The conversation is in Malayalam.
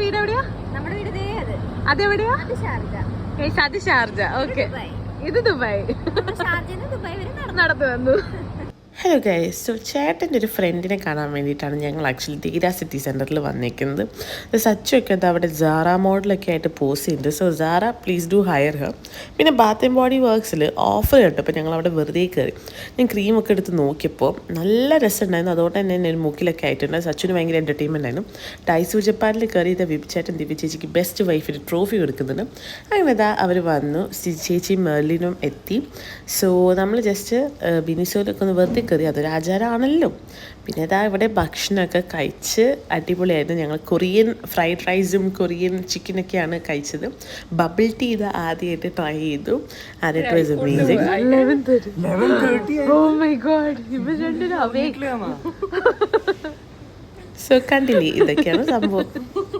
വീട് എവിടെയാ? അതെവിടെയാ? അത് ഷാർജ. ഓക്കെ, ഇത് ദുബായ്. നടന്നു വന്നു. ഹലോ ഗൈസ്, സോ ചേട്ടൻ്റെ ഒരു ഫ്രണ്ടിനെ കാണാൻ വേണ്ടിയിട്ടാണ് ഞങ്ങൾ ആക്ച്വലി ധീര സിറ്റി സെൻറ്ററിൽ വന്നിരിക്കുന്നത്. സച്ചൊക്കെ എന്താ അവിടെ സാറ മോഡലൊക്കെ ആയിട്ട് പോസ്റ്റ് ചെയ്യുന്നുണ്ട്. So Sara please do hire her. പിന്നെ ബാത്ത് ആൻഡ് ബോഡി വർക്ക്സിൽ ഓഫർ കിട്ടും. അപ്പോൾ ഞങ്ങൾ അവിടെ വെറുതെ കയറി. ഞാൻ ക്രീമൊക്കെ എടുത്ത് നോക്കിയപ്പോൾ നല്ല രസമുണ്ടായിരുന്നു. അതുകൊണ്ട് തന്നെ എൻ്റെ ഒരു മുക്കിലൊക്കെ ആയിട്ടുണ്ട്. സച്ചിന് ഭയങ്കര എൻ്റർടൈൻമെൻ്റ് ആയിരുന്നു. ഡൈസു ജപ്പാനിൽ കയറി ഇത് ചേട്ടൻ ദിവ്യ ചേച്ചിക്ക് ബെസ്റ്റ് വൈഫിന് ട്രോഫി കൊടുക്കുന്നുണ്ട്. അങ്ങനെ ഇതാ അവർ വന്നു. ചേച്ചിയും മെർലിനും എത്തി. സോ നമ്മൾ ജസ്റ്റ് ബിനിസോയിലൊക്കെ ഒന്ന് വെറുതെ കയറി. അതൊരു ആചാരമാണല്ലോ. പിന്നെ ഇതാ ഇവിടെ ഭക്ഷണമൊക്കെ കഴിച്ച് അടിപൊളിയായിരുന്നു. ഞങ്ങൾ കൊറിയൻ ഫ്രൈഡ് റൈസും കൊറിയൻ ചിക്കനൊക്കെയാണ് കഴിച്ചത്. ബബിൾ ടീ ഇത് ആദ്യമായിട്ട് ട്രൈ ചെയ്തു. And it was amazing. 11:30. Oh my god. So കണ്ടില്ലേ, ഇതൊക്കെയാണ് സംഭവം.